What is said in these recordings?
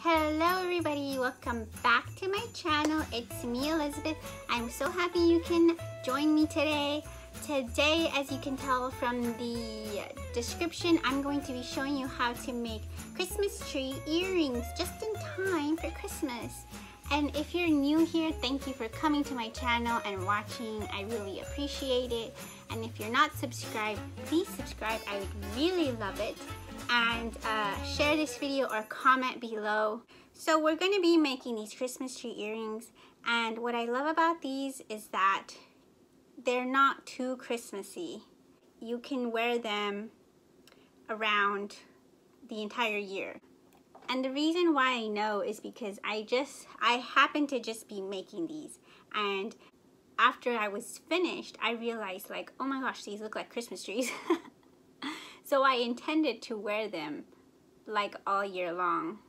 Hello everybody, welcome back to my channel. It's me, Elizabeth. I'm so happy you can join me today. Today, as you can tell from the description, I'm going to be showing you how to make Christmas tree earrings just in time for Christmas. And if you're new here, thank you for coming to my channel and watching. I really appreciate it. And if you're not subscribed, please subscribe. I would really love it. And share this video or comment below. So we're going to be making these Christmas tree earrings, and what I love about these is that they're not too Christmassy. You can wear them around the entire year. And the reason why I know is because I happen to just be making these, and after I was finished I realized, like, oh my gosh, these look like Christmas trees. So I intended to wear them like all year long.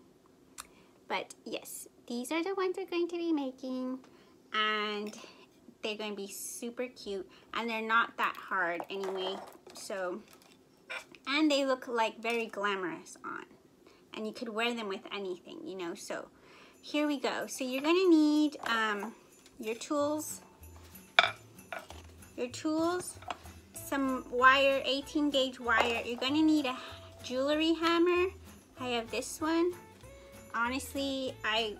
But yes, these are the ones we're going to be making, and they're going to be super cute, and they're not that hard anyway. So, and they look like very glamorous on, and you could wear them with anything, you know. So here we go. So you're going to need your tools, some wire, 18 gauge wire. You're going to need a jewelry hammer. I have this one. Honestly,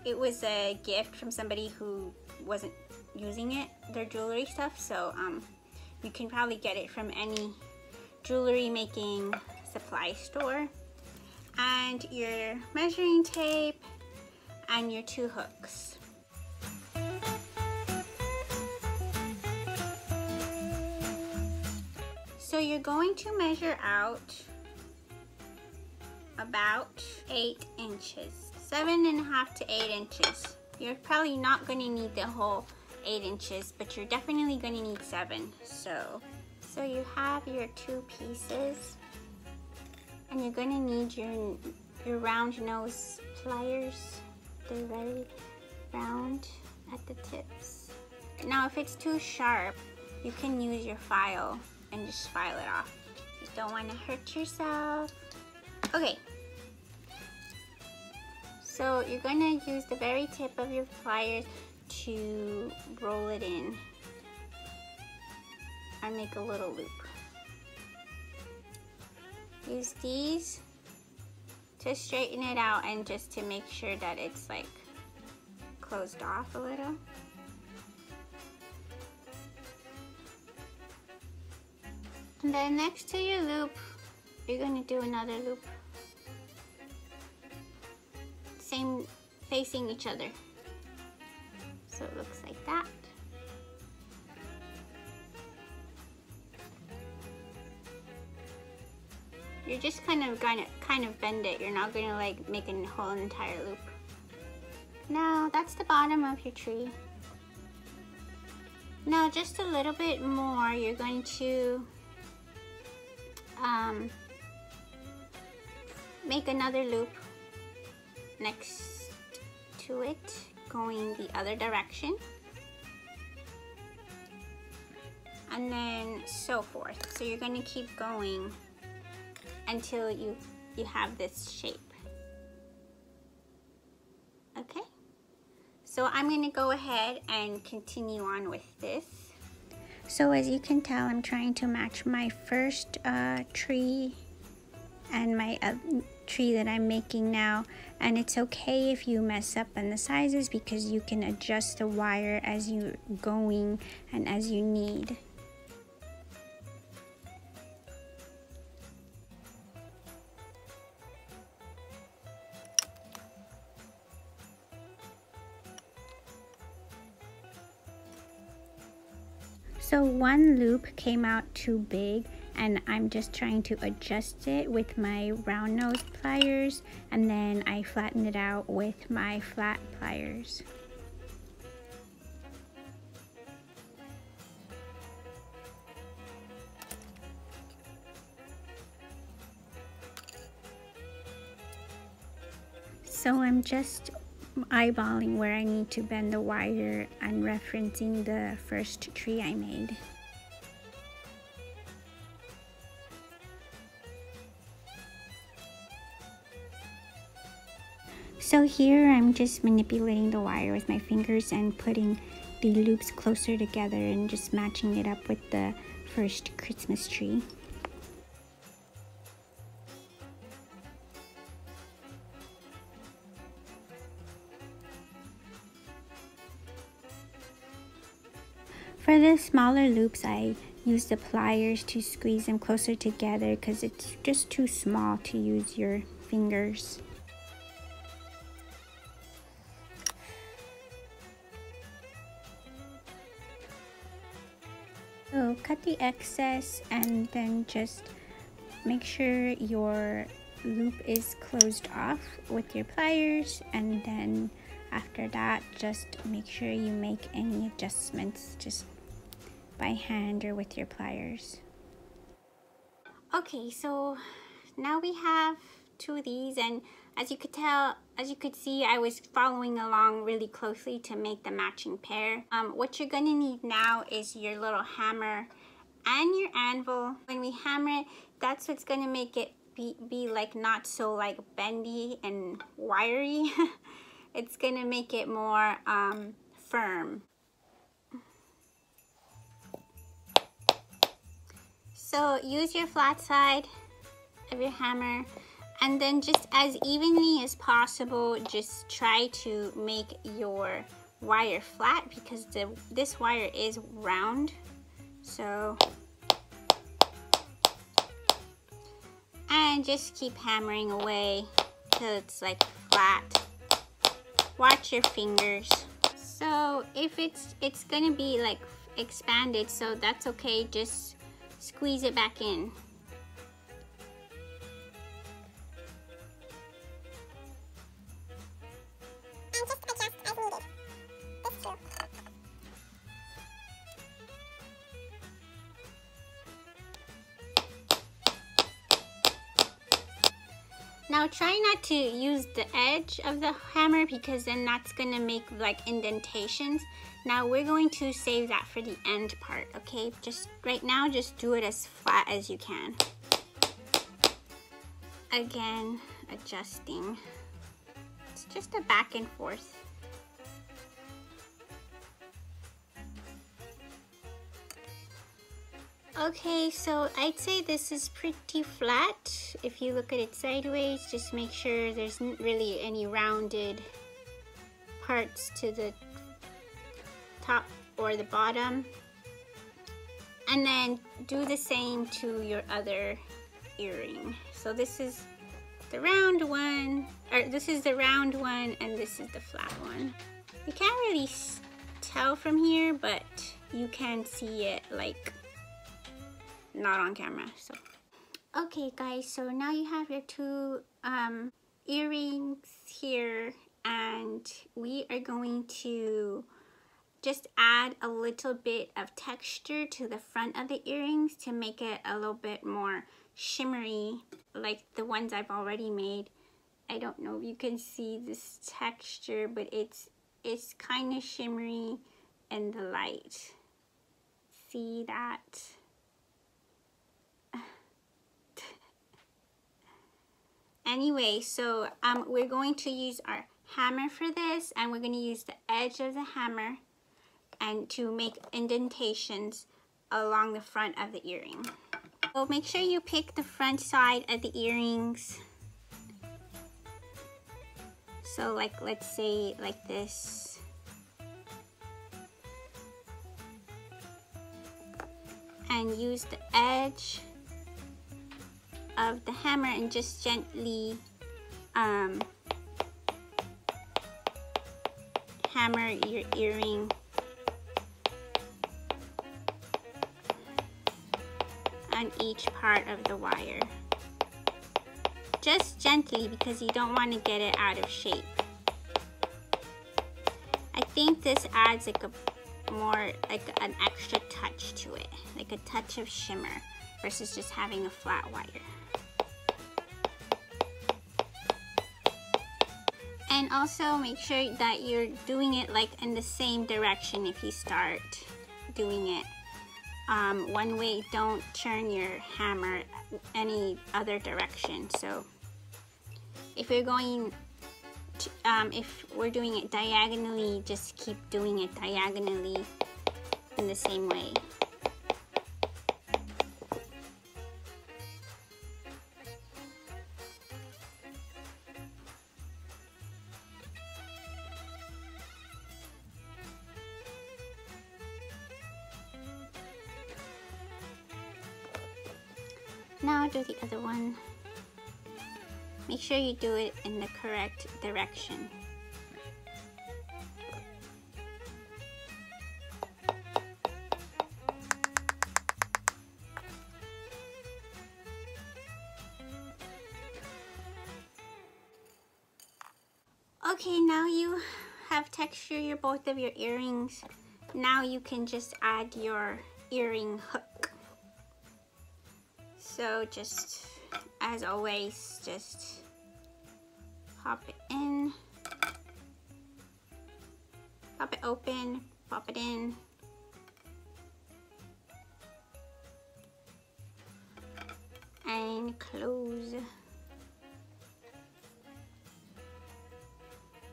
it was a gift from somebody who wasn't using it, their jewelry stuff, so you can probably get it from any jewelry making supply store. And your measuring tape and your 2 hooks. So you're going to measure out about 8 inches, 7.5 to 8 inches. You're probably not going to need the whole 8 inches, but you're definitely going to need 7. So you have your 2 pieces, and you're going to need your round nose pliers. They're very round at the tips. Now, if it's too sharp, you can use your file and just file it off. You don't want to hurt yourself. Okay. So you're going to use the very tip of your pliers to roll it in and make a little loop. Use these to straighten it out and just to make sure that it's like closed off a little. And then next to your loop, you're going to do another loop. Same, facing each other. So it looks like that. You're just kind of bend it. You're not going to like make a whole entire loop. Now that's the bottom of your tree. Now just a little bit more, you're going to make another loop next to it, going the other direction, and then so forth. So you're going to keep going until you have this shape. Okay, so I'm going to go ahead and continue on with this. So as you can tell, I'm trying to match my first tree and my tree that I'm making now, and it's okay if you mess up on the sizes because you can adjust the wire as you're going and as you need. So one loop came out too big, and I'm just trying to adjust it with my round nose pliers, and then I flatten it out with my flat pliers. So I'm just eyeballing where I need to bend the wire and referencing the first tree I made. So here I'm just manipulating the wire with my fingers and putting the loops closer together and just matching it up with the first Christmas tree. For the smaller loops, I use the pliers to squeeze them closer together because it's just too small to use your fingers. So cut the excess and then just make sure your loop is closed off with your pliers, and then after that just make sure you make any adjustments just by hand or with your pliers. Okay, so now we have two of these, and as you could see, I was following along really closely to make the matching pair. What you're gonna need now is your little hammer and your anvil. When we hammer it, that's what's gonna make it be like not so like bendy and wiry. It's gonna make it more firm. So use your flat side of your hammer, and then just as evenly as possible, just try to make your wire flat because this wire is round. So, and just keep hammering away till it's like flat. Watch your fingers. So if it's gonna be like expanded, so that's okay, just squeeze it back in. And just adjust as needed. That's true. Now try not to use the edge of the hammer because then that's gonna make like indentations. Now we're going to save that for the end part, okay? Just right now, just do it as flat as you can. Again, adjusting. It's just a back and forth. Okay, so I'd say this is pretty flat. If you look at it sideways, just make sure there's not really any rounded parts to the top or the bottom. And then do the same to your other earring. So this is the round one, or this is the round one, and this is the flat one. You can't really tell from here, but you can see it like not on camera. So okay guys, so now you have your two earrings here, and we are going to just add a little bit of texture to the front of the earrings to make it a little bit more shimmery like the ones I've already made. I don't know if you can see this texture, but it's kind of shimmery in the light. See that? Anyway, so we're going to use our hammer for this, and we're going to use the edge of the hammer and to make indentations along the front of the earring. So make sure you pick the front side of the earrings. So like, let's say like this. And use the edge of the hammer and just gently hammer your earring on each part of the wire. Just gently because you don't want to get it out of shape. I think this adds like a more like an extra touch to it, like a touch of shimmer versus just having a flat wire. And also make sure that you're doing it like in the same direction if you start doing it one way. Don't turn your hammer any other direction. So if you're going if we're doing it diagonally, just keep doing it diagonally in the same way. Now do the other one. Make sure you do it in the correct direction. Okay, now you have textured both of your earrings. Now you can just add your earring hook. So just, as always, just pop it in, pop it open, pop it in. And close.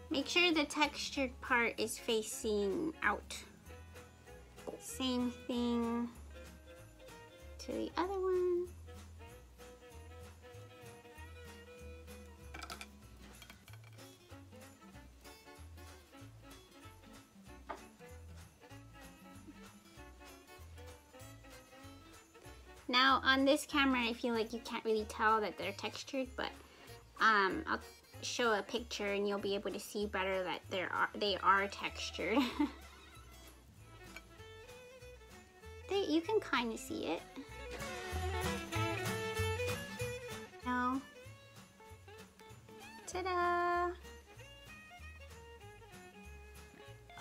Make sure the textured part is facing out. Same thing to the other one. Now on this camera, I feel like you can't really tell that they're textured, but I'll show a picture and you'll be able to see better that they are textured. You can kind of see it. No. Ta-da!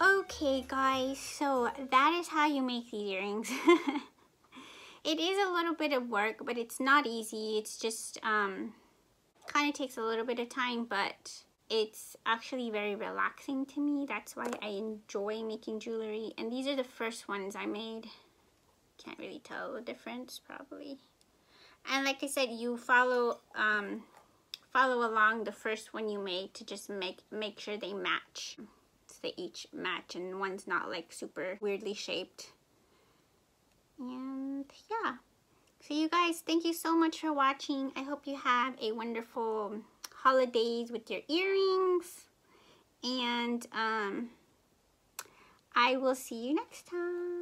Okay guys, so that is how you make these earrings. It is a little bit of work, but it's not easy. It's just kind of takes a little bit of time, but it's actually very relaxing to me. That's why I enjoy making jewelry. And these are the first ones I made. Can't really tell the difference probably. And like I said, you follow along the first one you made to just make sure they match. So they each match and one's not like super weirdly shaped. And yeah, so you guys, thank you so much for watching. I hope you have a wonderful holidays with your earrings, and I will see you next time.